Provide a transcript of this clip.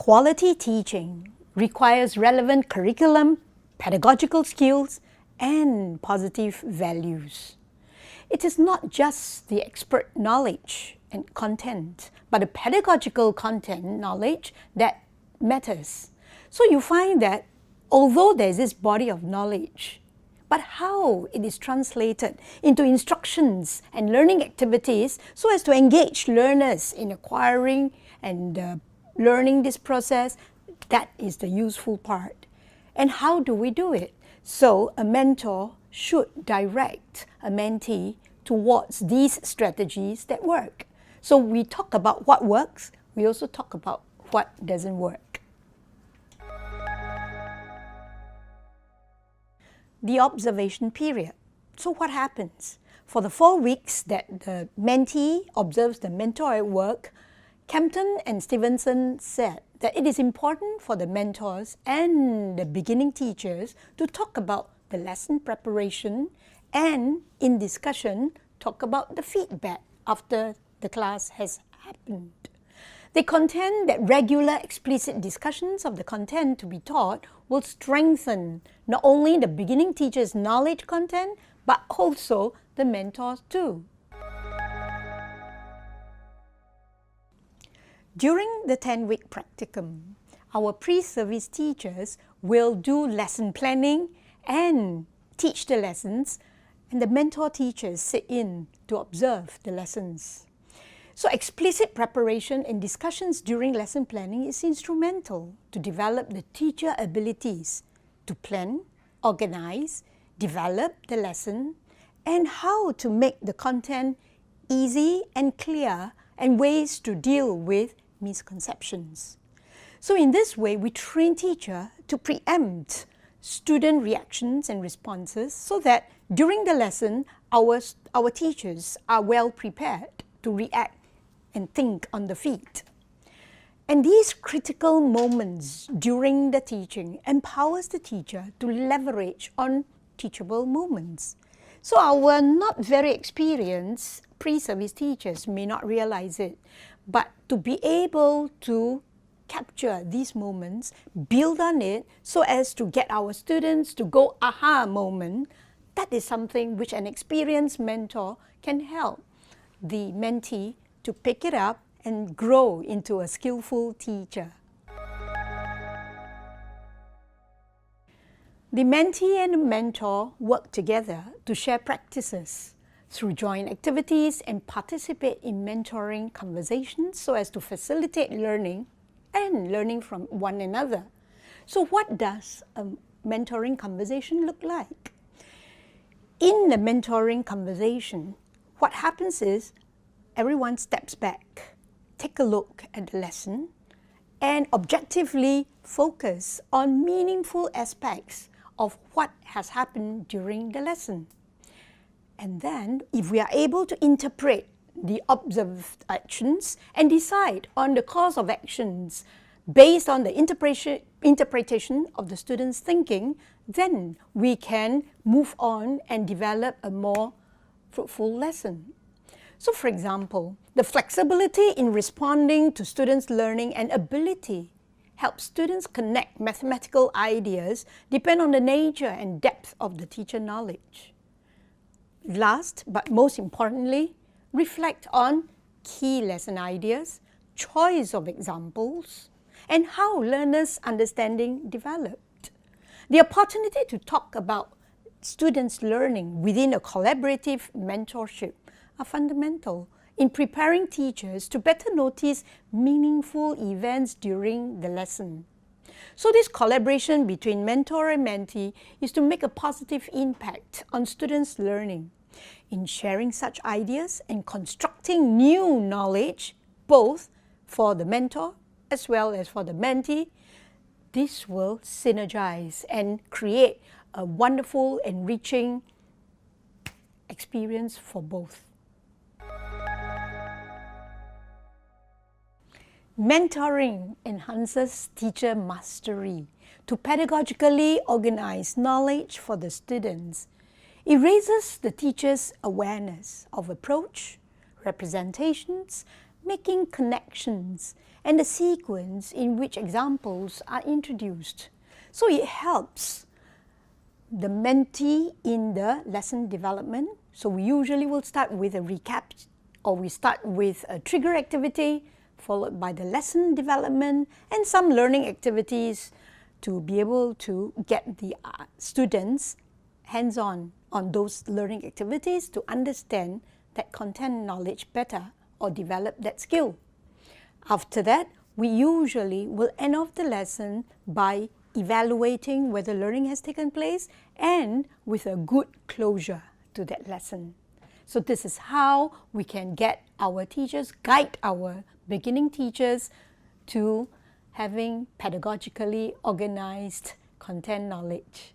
Quality teaching requires relevant curriculum, pedagogical skills, and positive values. It is not just the expert knowledge and content, but the pedagogical content knowledge that matters. So you find that although there is this body of knowledge, but how it is translated into instructions and learning activities so as to engage learners in acquiring and learning this process, that is the useful part. And how do we do it? So a mentor should direct a mentee towards these strategies that work. So we talk about what works, we also talk about what doesn't work. The observation period. So what happens? For the 4 weeks that the mentee observes the mentor at work, Campton and Stevenson said that it is important for the mentors and the beginning teachers to talk about the lesson preparation and, in discussion, talk about the feedback after the class has happened. They contend that regular explicit discussions of the content to be taught will strengthen not only the beginning teacher's knowledge content, but also the mentors too. During the 10-week practicum, our pre-service teachers will do lesson planning and teach the lessons, and the mentor teachers sit in to observe the lessons. So explicit preparation and discussions during lesson planning is instrumental to develop the teacher abilities to plan, organize, develop the lesson, and how to make the content easy and clear, and ways to deal with misconceptions. So in this way, we train teacher to preempt student reactions and responses so that during the lesson, our teachers are well prepared to react and think on the feet. And these critical moments during the teaching empowers the teacher to leverage on teachable moments. So our not very experienced pre-service teachers may not realize it, but to be able to capture these moments, build on it so as to get our students to go aha moment, that is something which an experienced mentor can help the mentee to pick it up and grow into a skillful teacher. The mentee and the mentor work together to share practices through joint activities and participate in mentoring conversations so as to facilitate learning and learning from one another. So what does a mentoring conversation look like? In the mentoring conversation, what happens is everyone steps back, take a look at the lesson, and objectively focus on meaningful aspects of what has happened during the lesson. And then, if we are able to interpret the observed actions and decide on the course of actions based on the interpretation of the student's thinking, then we can move on and develop a more fruitful lesson. So for example, the flexibility in responding to students' learning and ability helps students connect mathematical ideas depend on the nature and depth of the teacher knowledge. Last, but most importantly, reflect on key lesson ideas, choice of examples, and how learners' understanding developed. The opportunity to talk about students' learning within a collaborative mentorship are fundamental in preparing teachers to better notice meaningful events during the lesson. So this collaboration between mentor and mentee is to make a positive impact on students' learning. In sharing such ideas and constructing new knowledge, both for the mentor as well as for the mentee, this will synergize and create a wonderful, enriching experience for both. Mentoring enhances teacher mastery to pedagogically organize knowledge for the students. It raises the teacher's awareness of approach, representations, making connections, and the sequence in which examples are introduced. So it helps the mentee in the lesson development. So we usually will start with a recap, or we start with a trigger activity, followed by the lesson development and some learning activities to be able to get the students hands-on on those learning activities to understand that content knowledge better or develop that skill. After that, we usually will end off the lesson by evaluating whether learning has taken place and with a good closure to that lesson. So this is how we can get our teachers, guide our beginning teachers to having pedagogically organized content knowledge.